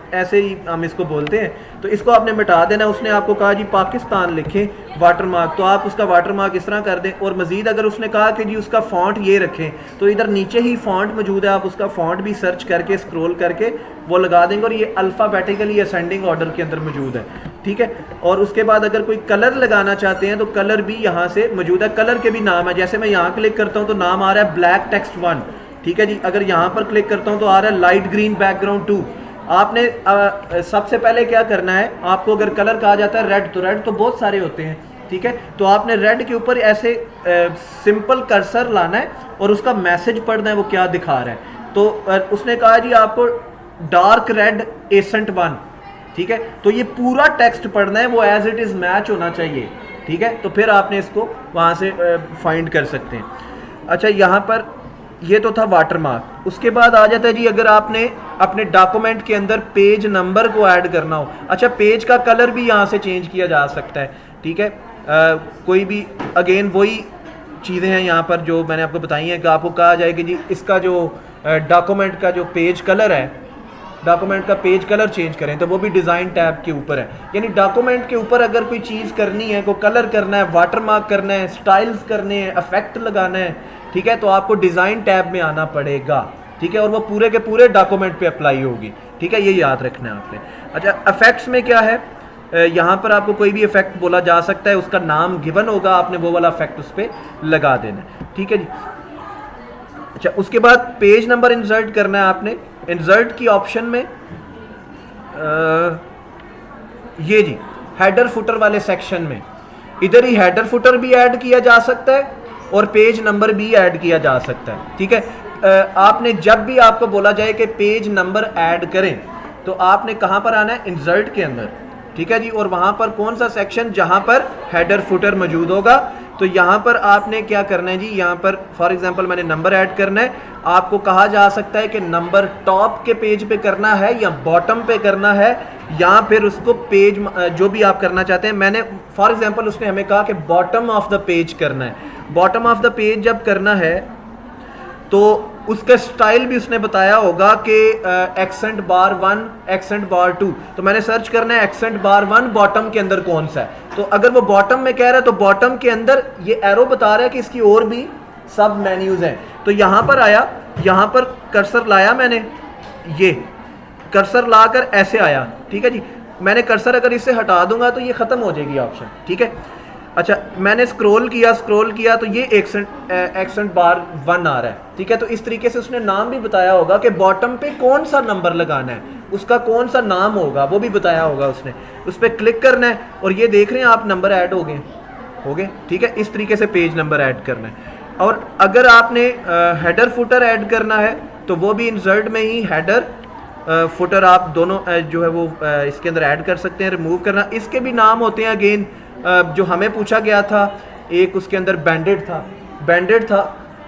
S1: ऐसे ही हम इसको बोलते हैं, तो इसको आपने मिटा देना। उसने आपको कहा जी पाकिस्तान लिखें वाटरमार्क, तो आप उसका वाटरमार्क इस तरह कर दें। और मज़ीद अगर उसने कहा कि जी उसका फ़ॉन्ट ये रखें, तो इधर नीचे ही फ़ॉन्ट मौजूद है, आप उसका फ़ॉन्ट भी सर्च करके स्क्रॉल करके वो लगा देंगे, और ये अल्फ़ाबेटिकली असेंडिंग ऑर्डर के अंदर मौजूद है। ठीक है, और उसके बाद अगर कोई कलर लगाना चाहते हैं तो कलर भी यहाँ से मौजूद है। कलर के भी नाम है, जैसे मैं यहाँ क्लिक करता हूँ तो नाम आ रहा है ब्लैक टेक्स्ट 1। ठीक है जी, अगर यहाँ पर क्लिक करता हूँ तो आ रहा है लाइट ग्रीन बैकग्राउंड 2। आपने सबसे पहले क्या करना है, आपको अगर कलर कहा जाता है रेड, तो रेड तो बहुत सारे होते हैं। ठीक है, तो आपने रेड के ऊपर ऐसे सिंपल कर्सर लाना है और उसका मैसेज पढ़ना है वो क्या दिखा रहा है। तो उसने कहा जी आपको डार्क रेड एसेंट 1। ठीक है, तो ये पूरा टेक्स्ट पढ़ना है, वो एज इट इज़ मैच होना चाहिए। ठीक है, तो फिर आपने इसको वहाँ से फाइंड कर सकते हैं। अच्छा यहाँ पर ये तो था वाटरमार्क। उसके बाद आ जाता है जी, अगर आपने अपने डॉक्यूमेंट के अंदर पेज नंबर को ऐड करना हो, अच्छा पेज का कलर भी यहाँ से चेंज किया जा सकता है, ठीक है। कोई भी अगेन वही चीज़ें हैं यहाँ पर जो मैंने आपको बताई हैं कि आपको कहा जाए कि जी इसका जो डॉक्यूमेंट का जो पेज कलर है, डॉक्यूमेंट का पेज कलर चेंज करें, तो वो भी डिज़ाइन टैब के ऊपर है। यानी डॉक्यूमेंट के ऊपर अगर कोई चीज़ करनी है, कोई कलर करना है, वाटरमार्क करना है, स्टाइल्स करने हैं, इफेक्ट लगाना है, ठीक है, तो आपको डिज़ाइन टैब में आना पड़ेगा, ठीक है, और वो पूरे के पूरे डॉक्यूमेंट पे अप्लाई होगी, ठीक है, ये याद रखना है आपने। अच्छा इफेक्ट्स में क्या है, यहाँ पर आपको कोई भी इफेक्ट बोला जा सकता है, उसका नाम गिवन होगा, आपने वो वाला इफेक्ट उस पर लगा देना है, ठीक है जी। अच्छा उसके बाद पेज नंबर इंसर्ट करना है आपने। इंसर्ट की ऑप्शन में ये जी हेडर फुटर वाले सेक्शन में इधर ही हेडर फुटर भी ऐड किया जा सकता है और पेज नंबर भी ऐड किया जा सकता है, ठीक है। आपने जब भी आपको बोला जाए कि पेज नंबर ऐड करें तो आपने कहाँ पर आना है, इंसर्ट के अंदर, ठीक है जी, और वहाँ पर कौन सा सेक्शन जहाँ पर हेडर फुटर मौजूद होगा, तो यहाँ पर आपने क्या करना है जी, यहाँ पर फॉर एग्जांपल मैंने नंबर ऐड करना है, आपको कहा जा सकता है कि नंबर टॉप के पेज पे करना है या बॉटम पे करना है, या फिर उसको पेज जो भी आप करना चाहते हैं। मैंने फॉर एग्जांपल उसने हमें कहा कि बॉटम ऑफ द पेज करना है। बॉटम ऑफ द पेज जब करना है तो उसका स्टाइल भी उसने बताया होगा कि एक्सेंट बार 1, एक्सेंट बार 2, तो मैंने सर्च करना है एक्सेंट बार 1 बॉटम के अंदर कौन सा है, तो अगर वो बॉटम में कह रहा है तो बॉटम के अंदर ये एरो बता रहा है कि इसकी और भी सब मेन्यूज हैं, तो यहाँ पर आया, यहाँ पर कर्सर लाया मैंने, ये कर्सर लाकर ऐसे आया, ठीक है जी। मैंने कर्सर अगर इससे हटा दूंगा तो ये ख़त्म हो जाएगी ऑप्शन, ठीक है। अच्छा मैंने स्क्रॉल किया तो ये एक्सेंट बार 1 आ रहा है, ठीक है। तो इस तरीके से उसने नाम भी बताया होगा कि बॉटम पे कौन सा नंबर लगाना है, उसका कौन सा नाम होगा वो भी बताया होगा उसने। उस पर क्लिक करना है और ये देख रहे हैं आप नंबर ऐड हो गए, ठीक है। इस तरीके से पेज नंबर ऐड करना है। और अगर आपने हेडर फुटर ऐड करना है तो वो भी इंसर्ट में ही हेडर फुटर आप दोनों जो है वो इसके अंदर ऐड कर सकते हैं। रिमूव करना, इसके भी नाम होते हैं अगेन, जो हमें पूछा गया था, एक उसके अंदर बैंडेड था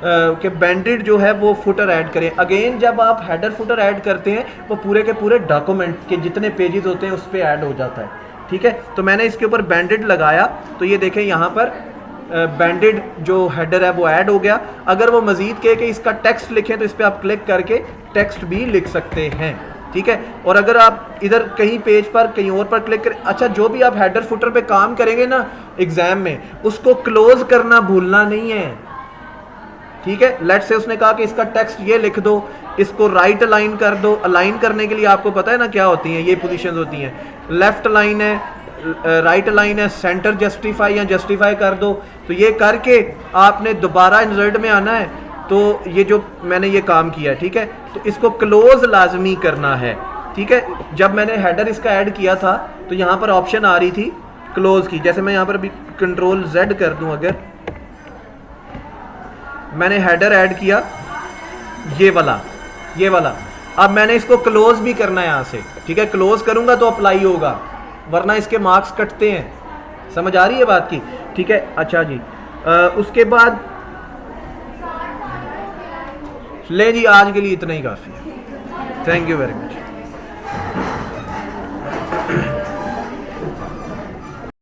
S1: कि बैंडेड जो है वो फुटर ऐड करें। अगेन जब आप हेडर फुटर ऐड करते हैं वो पूरे के पूरे डॉक्यूमेंट के जितने पेजेस होते हैं उस पर ऐड हो जाता है, ठीक है। तो मैंने इसके ऊपर बैंडेड लगाया तो ये देखें यहाँ पर बैंडेड जो हेडर है वो ऐड हो गया। अगर वो मज़ीद कहे कि इसका टेक्स्ट लिखें तो इस पर आप क्लिक करके टेक्स्ट भी लिख सकते हैं, ठीक है। और अगर आप इधर कहीं पेज पर कहीं और पर क्लिक करें, अच्छा जो भी आप हेडर फुटर पे काम करेंगे ना एग्जाम में, उसको क्लोज करना भूलना नहीं है, ठीक है। लेट से उसने कहा कि इसका टेक्स्ट ये लिख दो, इसको राइट अलाइन कर दो। अलाइन करने के लिए आपको पता है ना क्या होती हैं, ये पोजीशंस होती हैं, लेफ्ट अलाइन है, राइट अलाइन है, सेंटर जस्टिफाई या जस्टिफाई कर दो। तो ये करके आपने दोबारा इंसर्ट में आना है। तो ये जो मैंने ये काम किया, ठीक है, तो इसको क्लोज लाजमी करना है, ठीक है। जब मैंने हेडर इसका ऐड किया था तो यहाँ पर ऑप्शन आ रही थी क्लोज की, जैसे मैं यहाँ पर अभी कंट्रोल Z कर दूं, अगर मैंने हेडर ऐड किया ये वाला, अब मैंने इसको क्लोज भी करना है यहाँ से, ठीक है। क्लोज करूंगा तो अप्लाई होगा, वरना इसके मार्क्स कटते हैं। समझ आ रही है बात की, ठीक है। अच्छा जी उसके बाद ले जी, आज के लिए इतना ही काफ़ी है। Thank you very much.